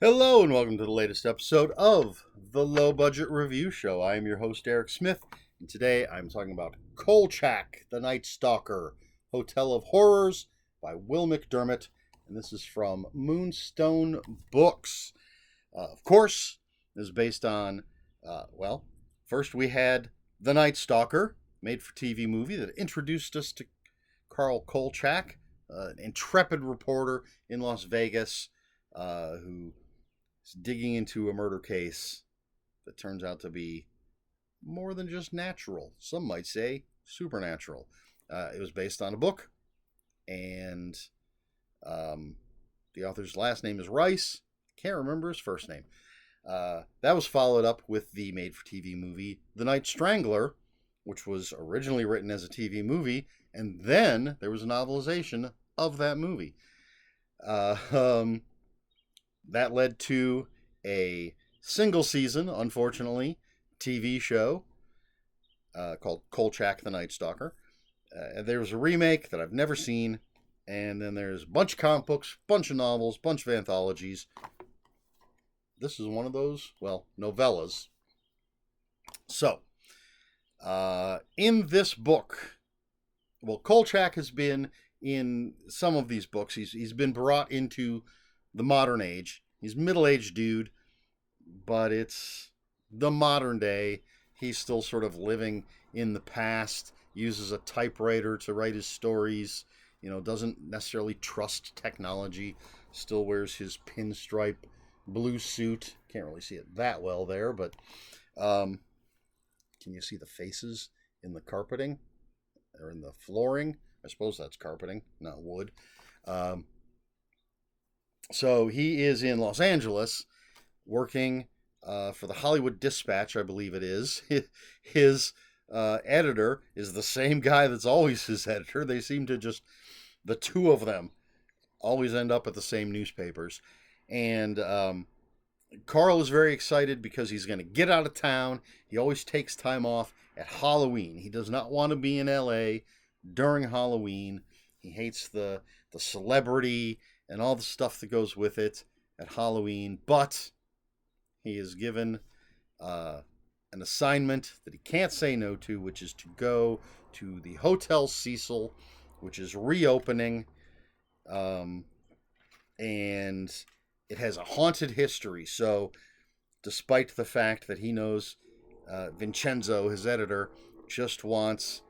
Hello and welcome to the latest episode of the Low Budget Review Show. I am your host, Eric Smith, and today I'm talking about Kolchak, the Night Stalker, Hotel of Horrors by Will McDermott, and this is from Moonstone Books. Of course, this is based on, first we had The Night Stalker, made-for-TV movie that introduced us to Carl Kolchak, an intrepid reporter in Las Vegas who is digging into a murder case that turns out to be more than just natural. Some might say supernatural. It was based on a book, and the author's last name is Rice. Can't remember his first name. That was followed up with the made-for-TV movie The Night Strangler, which was originally written as a TV movie, and then there was a novelization of that movie. That led to a single season, unfortunately, TV show called Kolchak the Night Stalker. There was a remake that I've never seen, and then there's a bunch of comic books, bunch of novels, bunch of anthologies. This is one of those, novellas. So, in this book, Kolchak has been in some of these books. He's been brought into the modern age. He's a middle-aged dude, but it's the modern day. He's still sort of living in the past, uses a typewriter to write his stories, doesn't necessarily trust technology, still wears his pinstripe blue suit. Can't really see it that well there, but can you see the faces in the carpeting or in the flooring? I suppose that's carpeting, not wood. So he is in Los Angeles working for the Hollywood Dispatch, I believe it is. His editor is the same guy that's always his editor. They seem to the two of them always end up at the same newspapers. And Carl is very excited because he's going to get out of town. He always takes time off at Halloween. He does not want to be in LA during Halloween. He hates the celebrity and all the stuff that goes with it at Halloween, but he is given an assignment that he can't say no to, which is to go to the Hotel Cecil, which is reopening, and it has a haunted history. So despite the fact that he knows Vincenzo, his editor, just wants,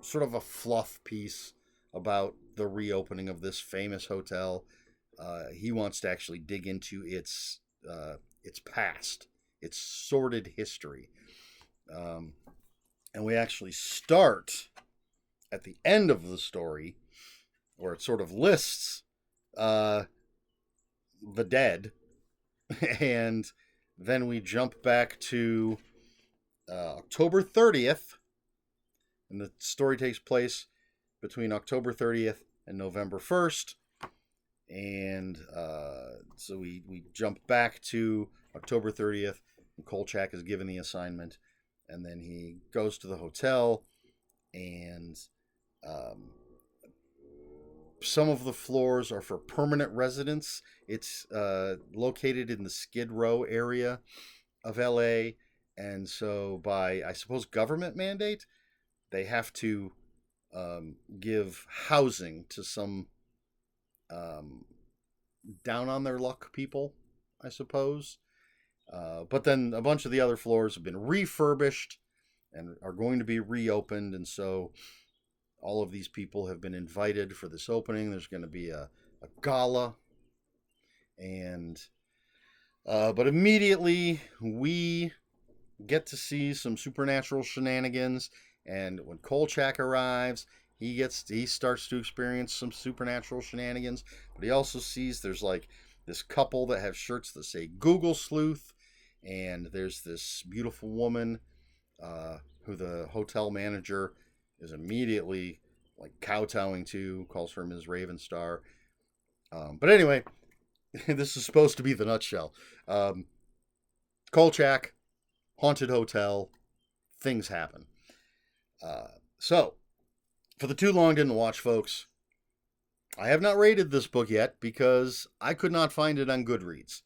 sort of a fluff piece about the reopening of this famous hotel, he wants to actually dig into its past, its sordid history. And we actually start at the end of the story, where it sort of lists the dead, and then we jump back to October 30th, and the story takes place between October 30th and November 1st. And so we jump back to October 30th, and Kolchak is given the assignment, and then he goes to the hotel, and some of the floors are for permanent residents. It's located in the Skid Row area of LA, and so by, I suppose, government mandate, they have to give housing to some down on their luck people, I suppose. But then a bunch of the other floors have been refurbished and are going to be reopened, and so all of these people have been invited for this opening. There's going to be a gala, and but immediately we get to see some supernatural shenanigans. And when Kolchak arrives, he starts to experience some supernatural shenanigans. But he also sees there's like this couple that have shirts that say Google Sleuth, and there's this beautiful woman who the hotel manager is immediately like kowtowing to, calls her Ms. Ravenstar. But anyway, this is supposed to be the nutshell. Kolchak, haunted hotel, things happen. So, for the too long didn't watch folks, I have not rated this book yet because I could not find it on Goodreads.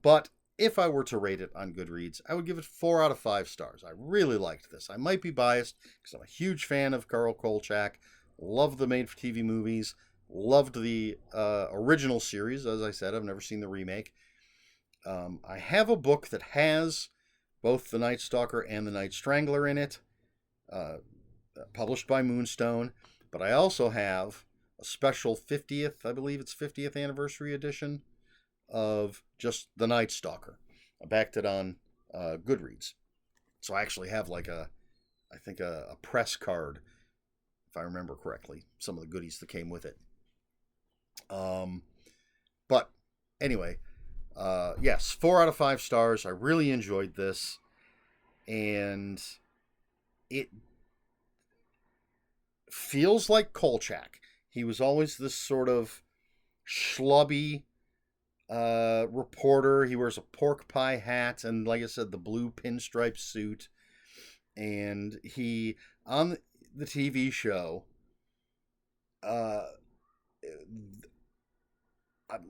But if I were to rate it on Goodreads, I would give it 4 out of 5 stars. I really liked this. I might be biased because I'm a huge fan of Carl Kolchak. Love the made-for-TV movies. Loved the original series. As I said, I've never seen the remake. I have a book that has both The Night Stalker and The Night Strangler in it, published by Moonstone. But I also have a special 50th, I believe it's 50th anniversary edition of just The Night Stalker. I backed it on Goodreads. So I actually have like I think a press card, if I remember correctly, some of the goodies that came with it. But anyway, yes, 4 out of 5 stars. I really enjoyed this. And it feels like Kolchak. He was always this sort of schlubby reporter. He wears a pork pie hat and, like I said, the blue pinstripe suit. And he, on the TV show, I'm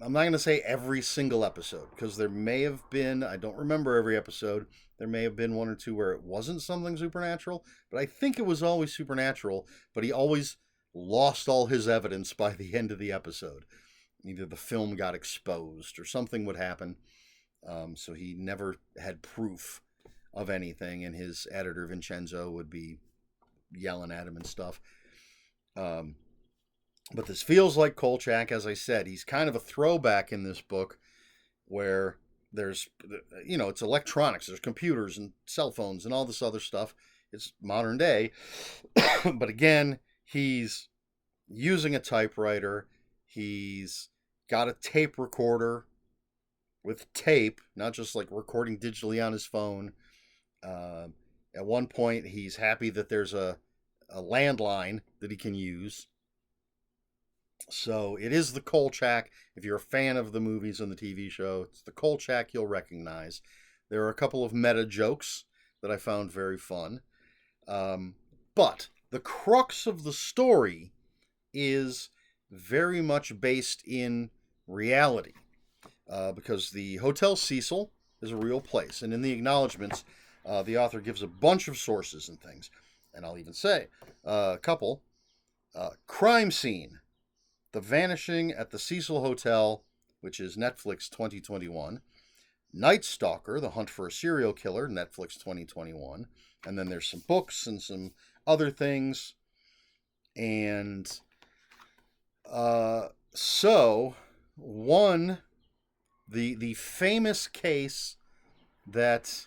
not going to say every single episode, because there may have been, I don't remember every episode, there may have been 1 or 2 where it wasn't something supernatural, but I think it was always supernatural, but he always lost all his evidence by the end of the episode. Either the film got exposed or something would happen, so he never had proof of anything, and his editor, Vincenzo, would be yelling at him and stuff. But this feels like Kolchak. As I said, he's kind of a throwback in this book where there's, it's electronics. There's computers and cell phones and all this other stuff. It's modern day. But again, he's using a typewriter. He's got a tape recorder with tape, not just like recording digitally on his phone. At one point, he's happy that there's a landline that he can use. So it is the Kolchak. If you're a fan of the movies and the TV show, it's the Kolchak you'll recognize. There are a couple of meta jokes that I found very fun. But the crux of the story is very much based in reality. Because the Hotel Cecil is a real place. And in the acknowledgments, the author gives a bunch of sources and things. And I'll even say a couple. Crime scene. The Vanishing at the Cecil Hotel, which is Netflix 2021. Night Stalker, The Hunt for a Serial Killer, Netflix 2021. And then there's some books and some other things. And so, the famous case that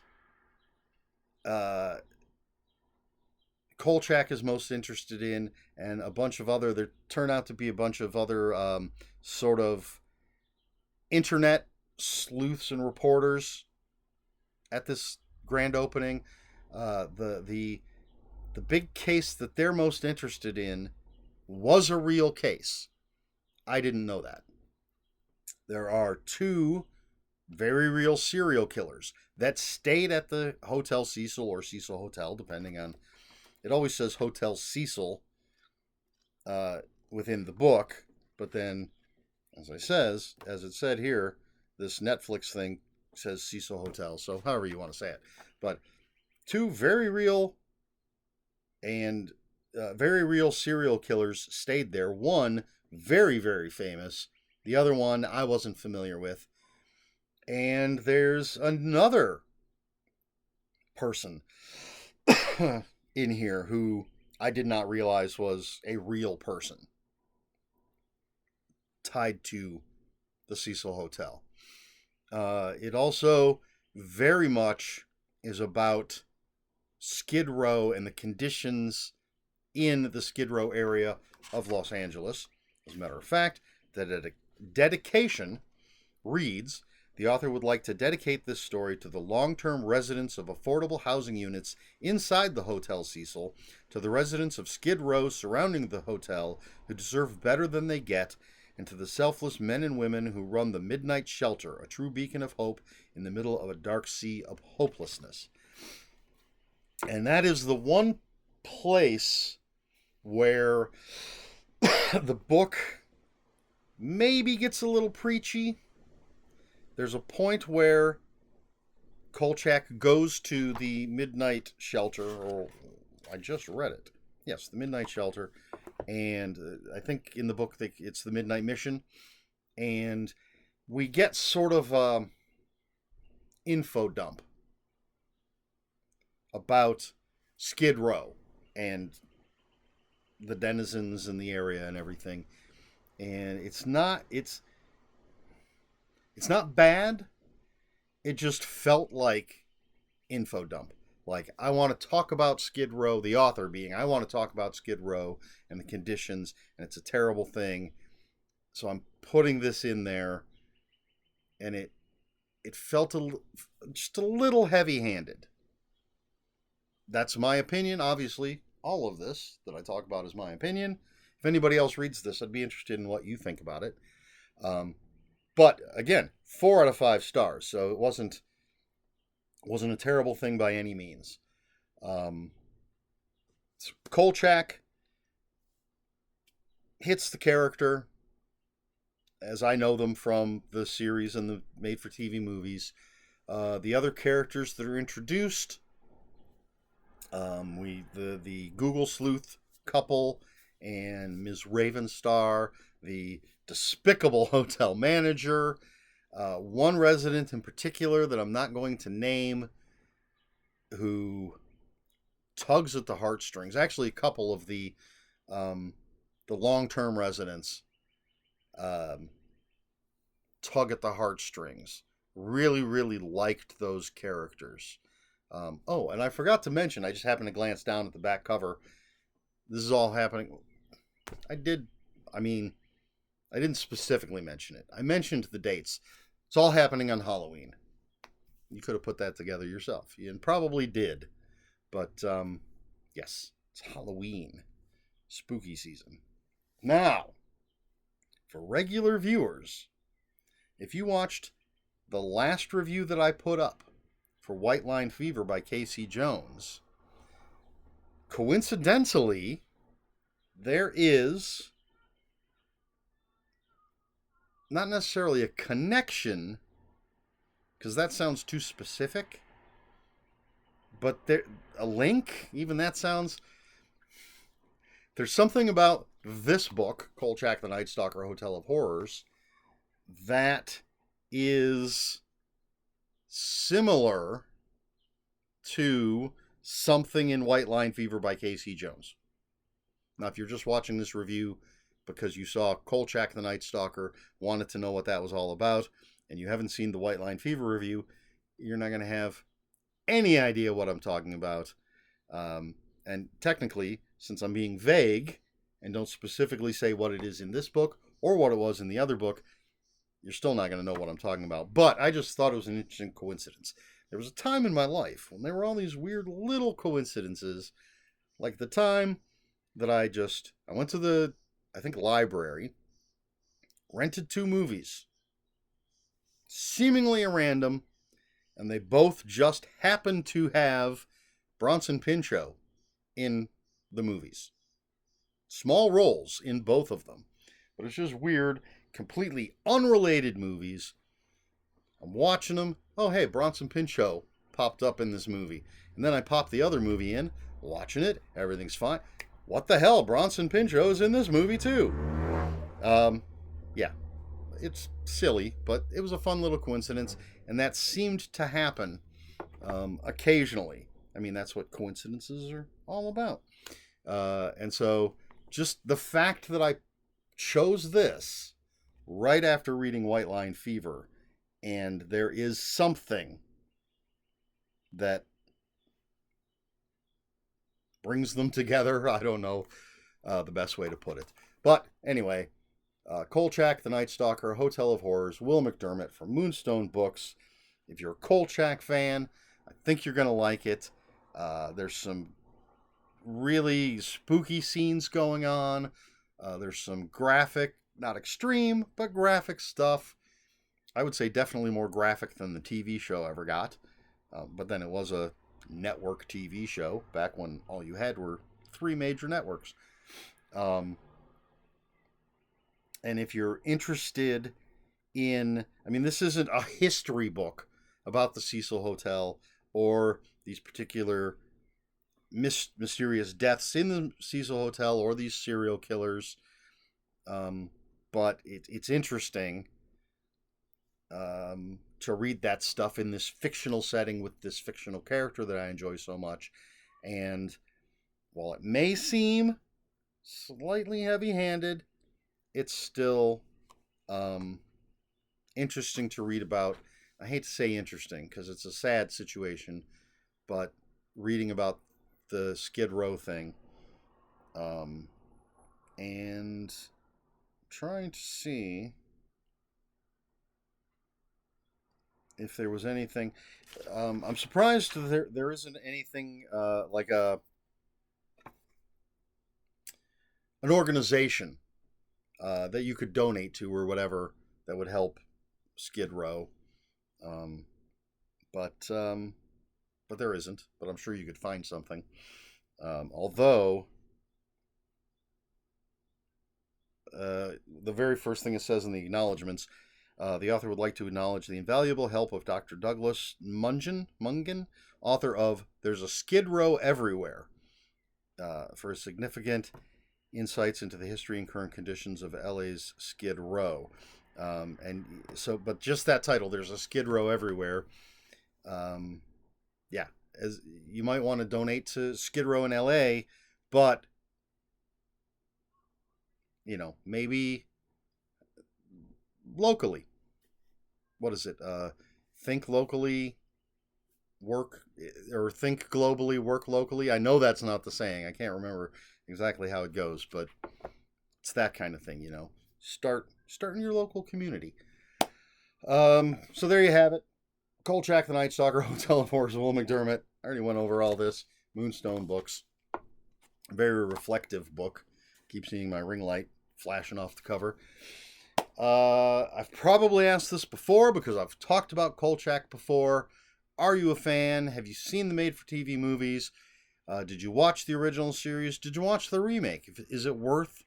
Kolchak is most interested in, and a bunch of other, there turn out to be a bunch of other sort of internet sleuths and reporters at this grand opening. The big case that they're most interested in was a real case. I didn't know that. There are 2 very real serial killers that stayed at the Hotel Cecil or Cecil Hotel, depending on. It always says Hotel Cecil within the book, but then, as it said here, this Netflix thing says Cecil Hotel, so however you want to say it. But 2 very real and very real serial killers stayed there. One very, very famous. The other one I wasn't familiar with. And there's another person in here who I did not realize was a real person tied to the Cecil Hotel. It also very much is about Skid Row and the conditions in the Skid Row area of Los Angeles. As a matter of fact, the dedication reads, the author would like to dedicate this story to the long-term residents of affordable housing units inside the Hotel Cecil, to the residents of Skid Row surrounding the hotel who deserve better than they get, and to the selfless men and women who run the Midnight Shelter, a true beacon of hope in the middle of a dark sea of hopelessness. And that is the one place where The book maybe gets a little preachy. There's a point where Kolchak goes to the Midnight Shelter, or I just read it. Yes, the Midnight Shelter, and I think in the book it's the Midnight Mission, and we get sort of info dump about Skid Row and the denizens in the area and everything. And it's not bad. It just felt like info dump. Like, I want to talk about Skid Row, the author being, I want to talk about Skid Row and the conditions, and it's a terrible thing. So I'm putting this in there, and it felt just a little heavy-handed. That's my opinion. Obviously, all of this that I talk about is my opinion. If anybody else reads this, I'd be interested in what you think about it. But again, 4 out of 5 stars, so it wasn't a terrible thing by any means. Kolchak hits the character as I know them from the series and the made-for-TV movies. The other characters that are introduced, the Google Sleuth couple and Ms. Ravenstar, the despicable hotel manager, one resident in particular that I'm not going to name, who tugs at the heartstrings. Actually, a couple of the long-term residents tug at the heartstrings. Really, really liked those characters. Oh, and I forgot to mention, I just happened to glance down at the back cover. This is all happening. I didn't specifically mention it. I mentioned the dates. It's all happening on Halloween. You could have put that together yourself. You probably did. But, yes, it's Halloween. Spooky season. Now, for regular viewers, if you watched the last review that I put up for White Line Fever by Casey Jones, coincidentally, there is not necessarily a connection, because that sounds too specific, but a link, even that sounds... There's something about this book, Kolchak, the Night Stalker, Hotel of Horrors, that is similar to something in White Line Fever by Casey Jones. Now, if you're just watching this review because you saw Kolchak, the Night Stalker, wanted to know what that was all about, and you haven't seen the White Line Fever review, you're not going to have any idea what I'm talking about. And technically, since I'm being vague and don't specifically say what it is in this book or what it was in the other book, you're still not going to know what I'm talking about. But I just thought it was an interesting coincidence. There was a time in my life when there were all these weird little coincidences, like the time that I went to the, I think, library, rented 2 movies, seemingly at random, and they both just happened to have Bronson Pinchot in the movies. Small roles in both of them. But it's just weird, completely unrelated movies. I'm watching them. Oh, hey, Bronson Pinchot popped up in this movie. And then I pop the other movie in, watching it, everything's fine. What the hell? Bronson Pinchot's in this movie too. Yeah, it's silly, but it was a fun little coincidence, and that seemed to happen occasionally. I mean, that's what coincidences are all about. And so just the fact that I chose this right after reading White Line Fever, and there is something that brings them together. I don't know the best way to put it. But anyway, Kolchak, the Night Stalker, Hotel of Horrors, Will McDermott from Moonstone Books. If you're a Kolchak fan, I think you're going to like it. There's some really spooky scenes going on. There's some graphic, not extreme, but graphic stuff. I would say definitely more graphic than the TV show ever got. But then it was a network TV show back when all you had were 3 major networks. And if you're interested in, I mean, this isn't a history book about the Cecil Hotel or these particular mysterious deaths in the Cecil Hotel or these serial killers. But it's interesting to read that stuff in this fictional setting with this fictional character that I enjoy so much. And while it may seem slightly heavy-handed, it's still interesting to read about. I hate to say interesting because it's a sad situation, but reading about the Skid Row thing, and trying to see if there was anything. I'm surprised there isn't anything like an organization that you could donate to or whatever that would help Skid Row. But there isn't. But I'm sure you could find something. Although the very first thing it says in the acknowledgments, the author would like to acknowledge the invaluable help of Dr. Douglas Mungan, author of There's a Skid Row Everywhere, for his significant insights into the history and current conditions of LA's Skid Row. And so, but just that title, There's a Skid Row Everywhere. Yeah, as you might want to donate to Skid Row in LA, but maybe locally. What is it? Think locally, work, or think globally, work locally. I know that's not the saying. I can't remember exactly how it goes, but it's that kind of thing, Start in your local community. So there you have it. Kolchak, the Night Stalker, Hotel of Horrors, Will McDermott. I already went over all this. Moonstone books. Very reflective book. Keep seeing my ring light flashing off the cover. I've probably asked this before because I've talked about Kolchak before. Are you a fan? Have you seen the made-for-TV movies? Did you watch the original series? Did you watch the remake? Is it worth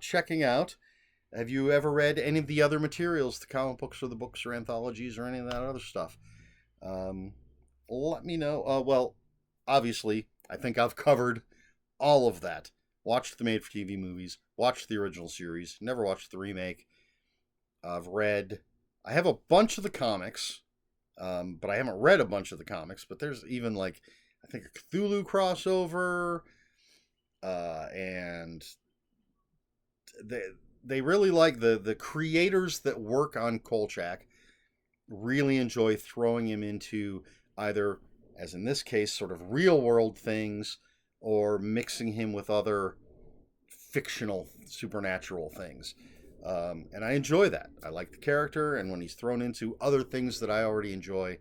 checking out? Have you ever read any of the other materials, the comic books or the books or anthologies or any of that other stuff? Let me know. Well, obviously, I think I've covered all of that. Watched the made-for-TV movies, watched the original series, never watched the remake. I have a bunch of the comics, but I haven't read a bunch of the comics. But there's even I think a Cthulhu crossover, and they really like the creators that work on Kolchak really enjoy throwing him into either, as in this case, sort of real world things, or mixing him with other fictional supernatural things. And I enjoy that. I like the character, and when he's thrown into other things that I already enjoy,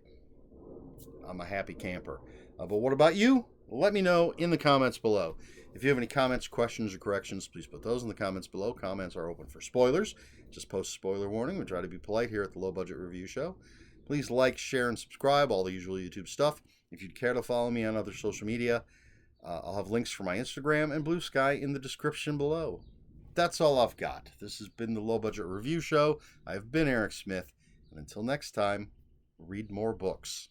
I'm a happy camper. But what about you? Let me know in the comments below. If you have any comments, questions, or corrections, please put those in the comments below. Comments are open for spoilers. Just post spoiler warning. We try to be polite here at the Low Budget Review Show. Please like, share, and subscribe, all the usual YouTube stuff. If you'd care to follow me on other social media, I'll have links for my Instagram and Bluesky in the description below. That's all I've got. This has been the Low Budget Review Show. I've been Eric Smith, and until next time, read more books.